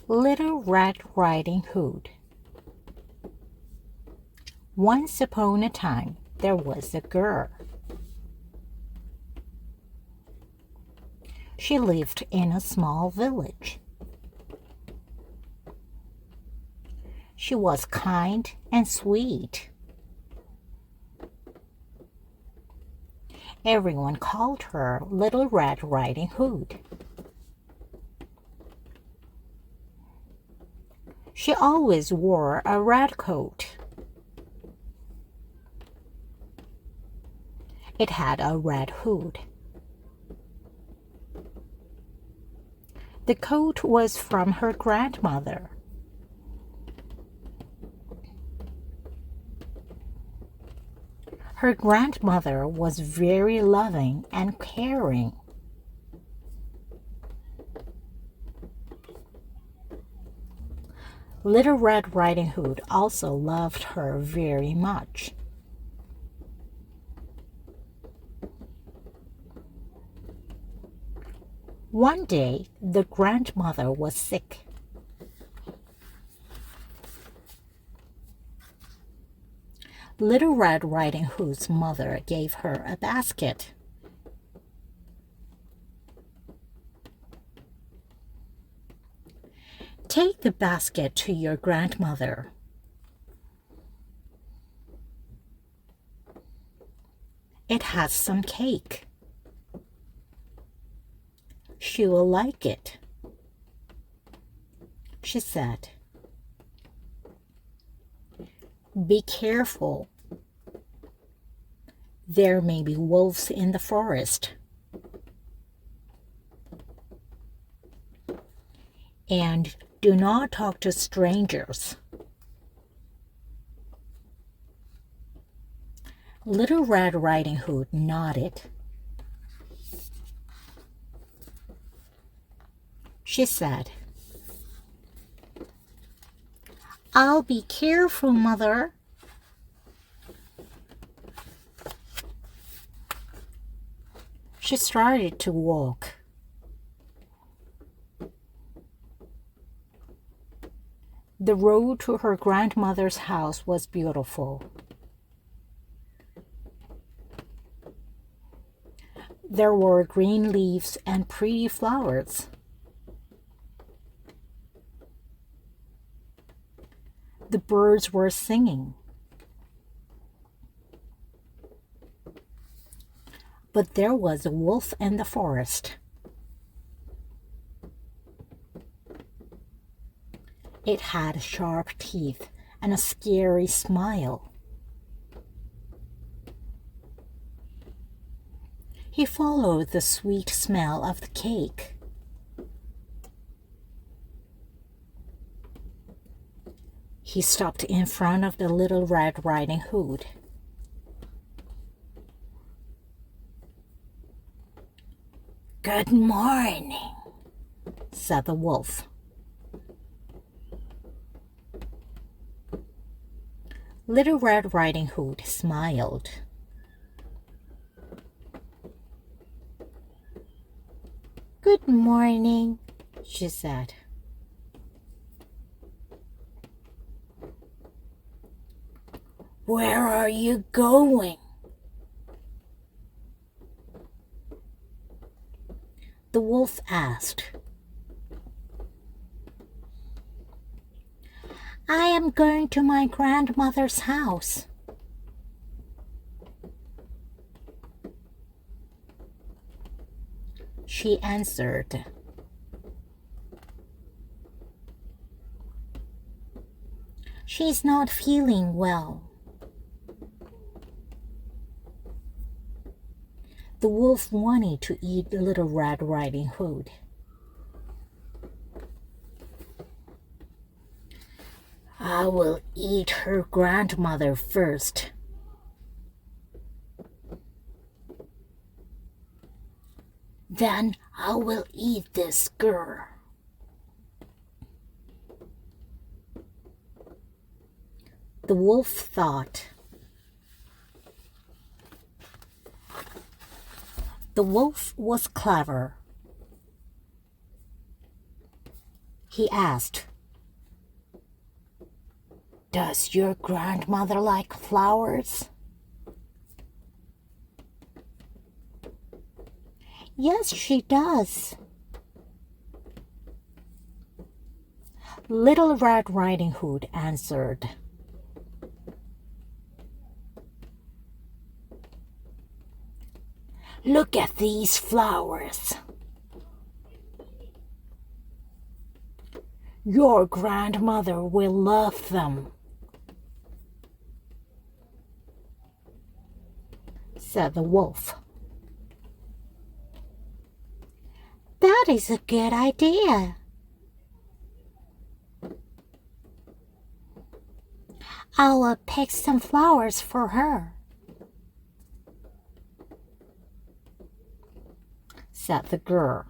Little Red Riding Hood. Once upon a time, there was a girl. She lived in a small village. She was kind and sweet. Everyone called her Little Red Riding Hood. She always wore a red coat. It had a red hood. The coat was from her grandmother. Her grandmother was very loving and caring. Little Red Riding Hood also loved her very much. One day, the grandmother was sick. Little Red Riding Hood's mother gave her a basket. Take the basket to your grandmother. It has some cake. She will like it, she said. Be careful. There may be wolves in the forest. And do not talk to strangers. Little Red Riding Hood nodded. She said, I'll be careful, Mother. She started to walk. The road to her grandmother's house was beautiful. There were green leaves and pretty flowers. The birds were singing. But there was a wolf in the forest. It had sharp teeth and a scary smile. He followed the sweet smell of the cake. He stopped in front of the Little Red Riding Hood. Good morning, said the wolf. Little Red Riding Hood smiled. Good morning, she said. Where are you going? The wolf asked. I am going to my grandmother's house. She answered. She's not feeling well. The wolf wanted to eat Little Red Riding Hood. I will eat her grandmother first. Then I will eat this girl. The wolf thought. The wolf was clever. He asked, "Does your grandmother like flowers?" "Yes, she does." Little Red Riding Hood answered. "Look at these flowers. Your grandmother will love them," said the wolf. "That is a good idea. I'll pick some flowers for her," said the girl.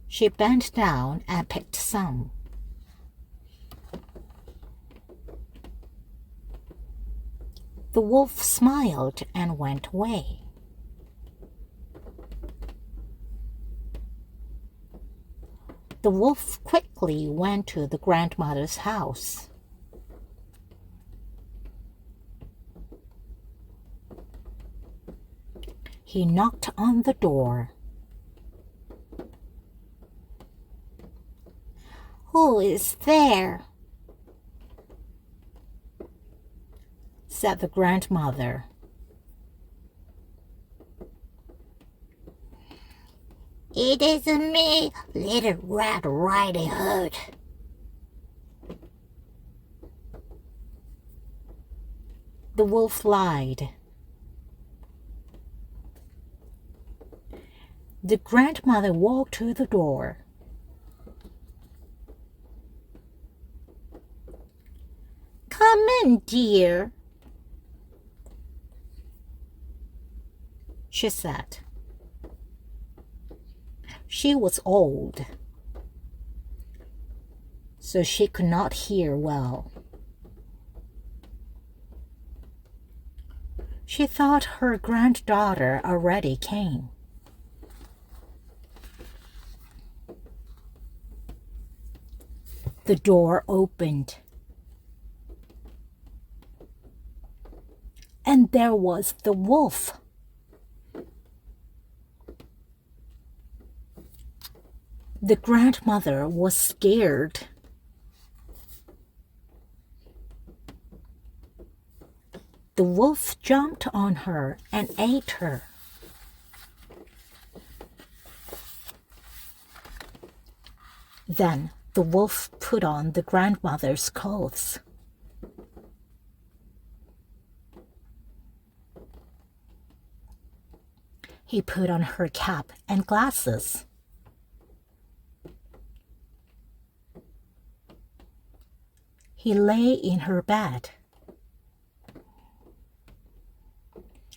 She bent down and picked some. The wolf smiled and went away. The wolf quickly went to the grandmother's house. He knocked on the door. "Who is there?" said the grandmother. "It is me, Little Red Riding Hood." The wolf lied. The grandmother walked to the door. "Come in, dear," she said. She was old, so she could not hear well. She thought her granddaughter already came. The door opened, and there was the wolf. The grandmother was scared. The wolf jumped on her and ate her. Then the wolf put on the grandmother's clothes. He put on her cap and glasses. He lay in her bed.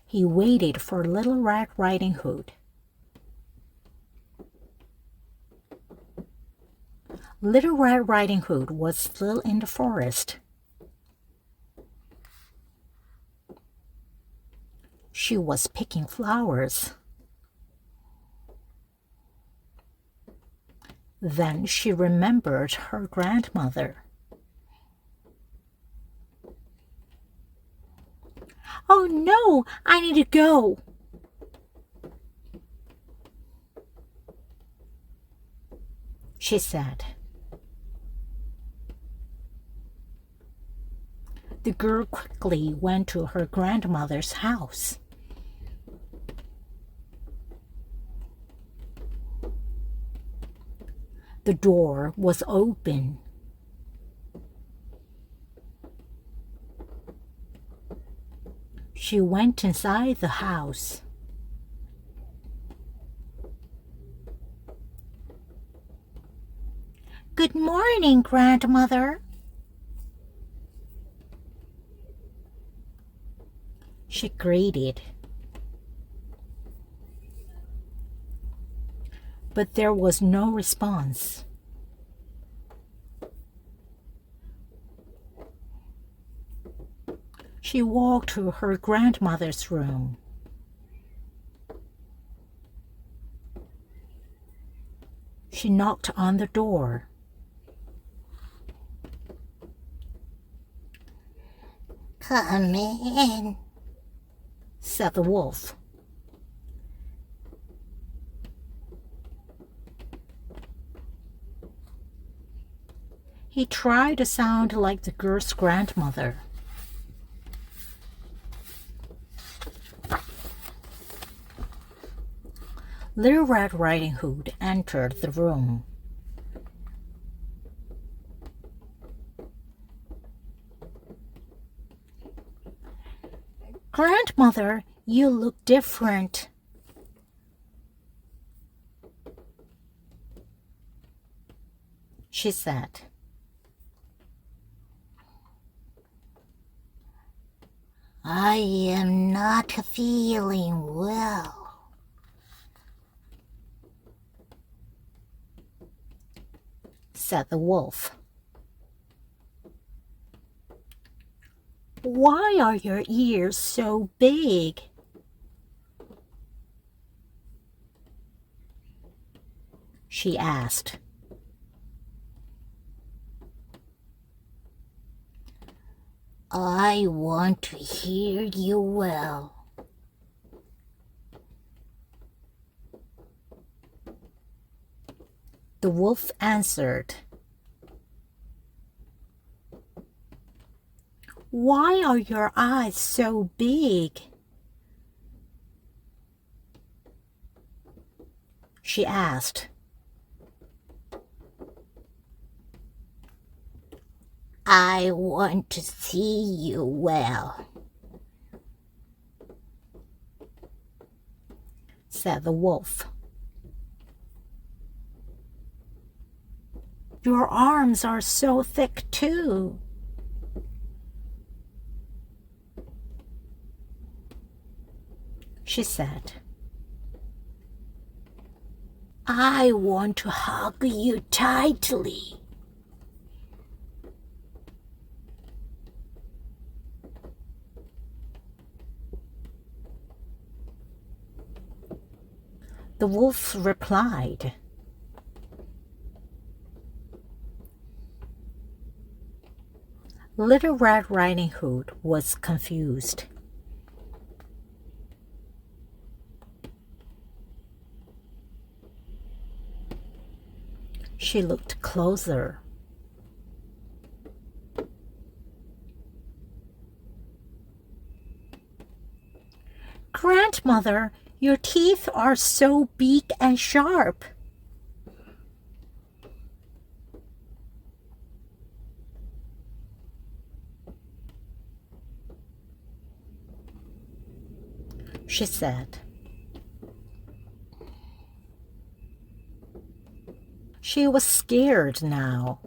He waited for Little Red Riding Hood. Little Red Riding Hood was still in the forest. She was picking flowers. Then she remembered her grandmother. "Oh no, I need to go," she said. The girl quickly went to her grandmother's house. The door was open. She went inside the house. "Good morning, grandmother," she greeted. But there was no response. She walked to her grandmother's room. She knocked on the door. "Come in," said the wolf. He tried to sound like the girl's grandmother. Little Red Riding Hood entered the room. "Grandmother, you look different," she said. "I am not feeling well," said the wolf. "Why are your ears so big?" she asked. "I want to hear you well," the wolf answered. "Why are your eyes so big?" she asked. "I want to see you well," said the wolf. "Your arms are so thick too," she said. "I want to hug you tightly," the wolf replied. Little Red Riding Hood was confused. She looked closer. "Grandmother, your teeth are so big and sharp," she said. She was scared now.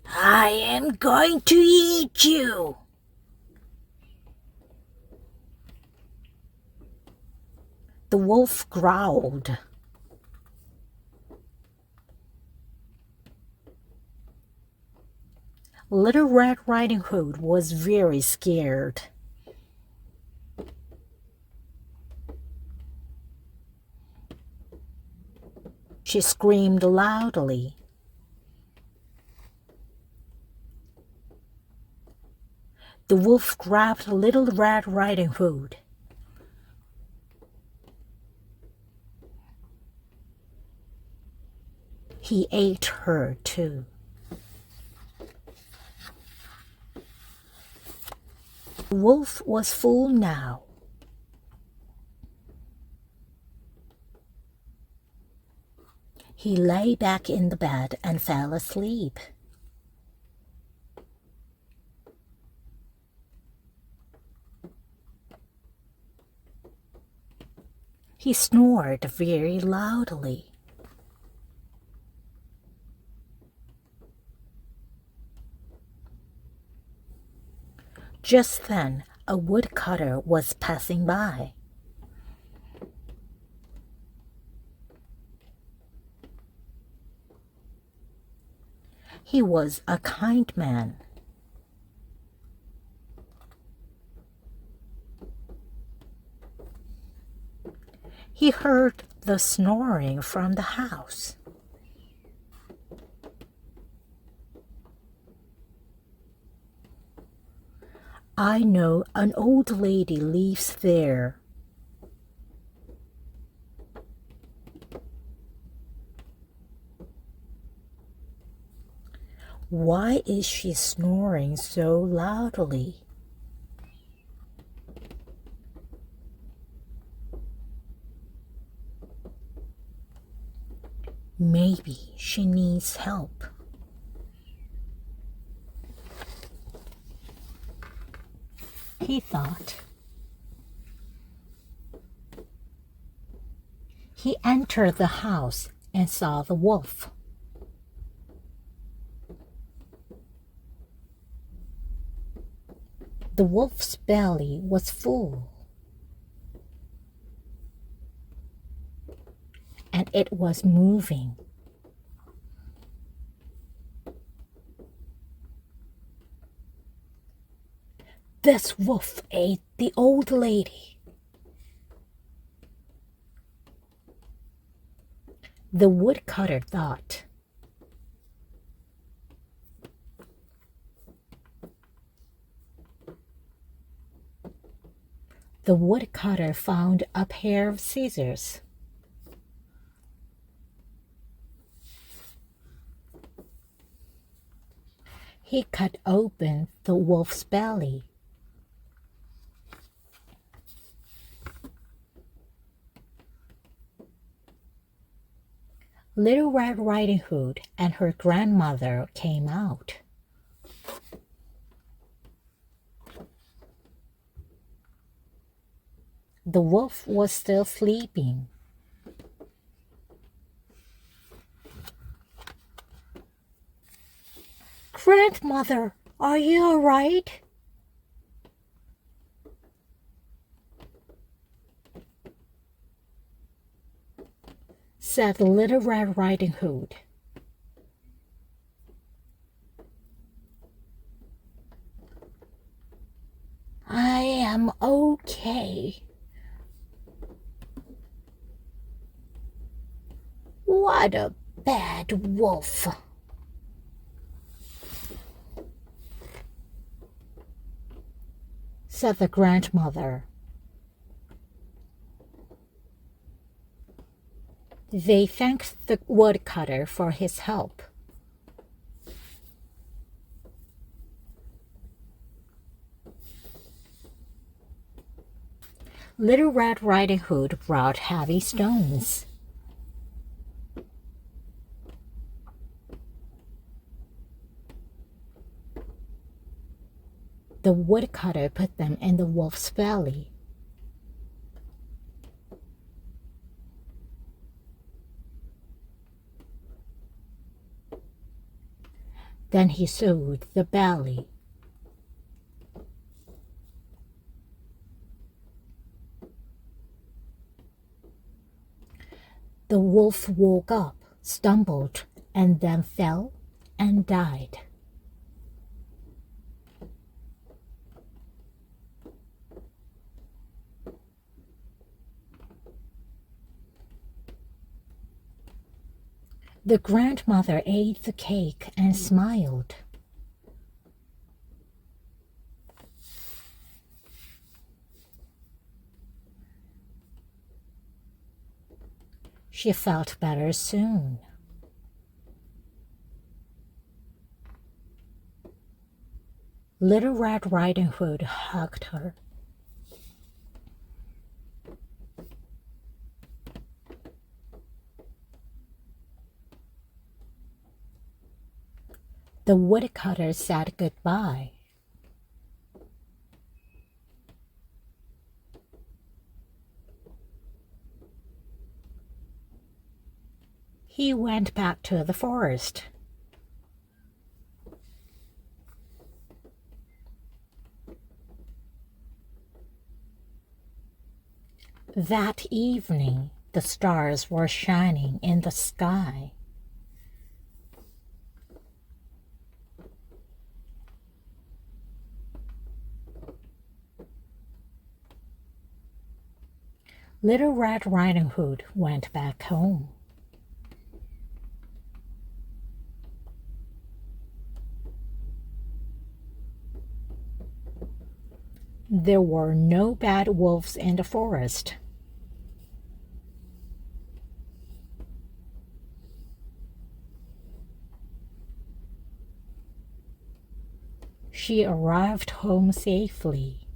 "I am going to eat you," the wolf growled. Little Red Riding Hood was very scared. She screamed loudly. The wolf grabbed Little Red Riding Hood. He ate her too. The wolf was full now. He lay back in the bed and fell asleep. He snored very loudly. Just then, a woodcutter was passing by. He was a kind man. he heard the snoring from the house. I know an old lady lives there. Why is she snoring so loudly? Maybe she needs help. He thought. He entered the house and saw the wolf. The wolf's belly was full, and it was moving. This wolf ate the old lady. The woodcutter thought. The woodcutter found a pair of scissors. He cut open the wolf's belly. Little Red Riding Hood and her grandmother came out. The wolf was still sleeping. Grandmother, are you all right? Said Little Red Riding Hood. I am okay. What a bad wolf. Said the grandmother. They thanked the woodcutter for his help. Little Red Riding Hood brought heavy stones. The woodcutter put them in the wolf's belly. Then he sewed the belly. The wolf woke up, stumbled, and then fell and died. The grandmother ate the cake and smiled. She felt better soon. Little Red Riding Hood hugged her. The woodcutter said goodbye. He went back to the forest. That evening, the stars were shining in the sky. Little Red Riding Hood went back home. There were no bad wolves in the forest. She arrived home safely.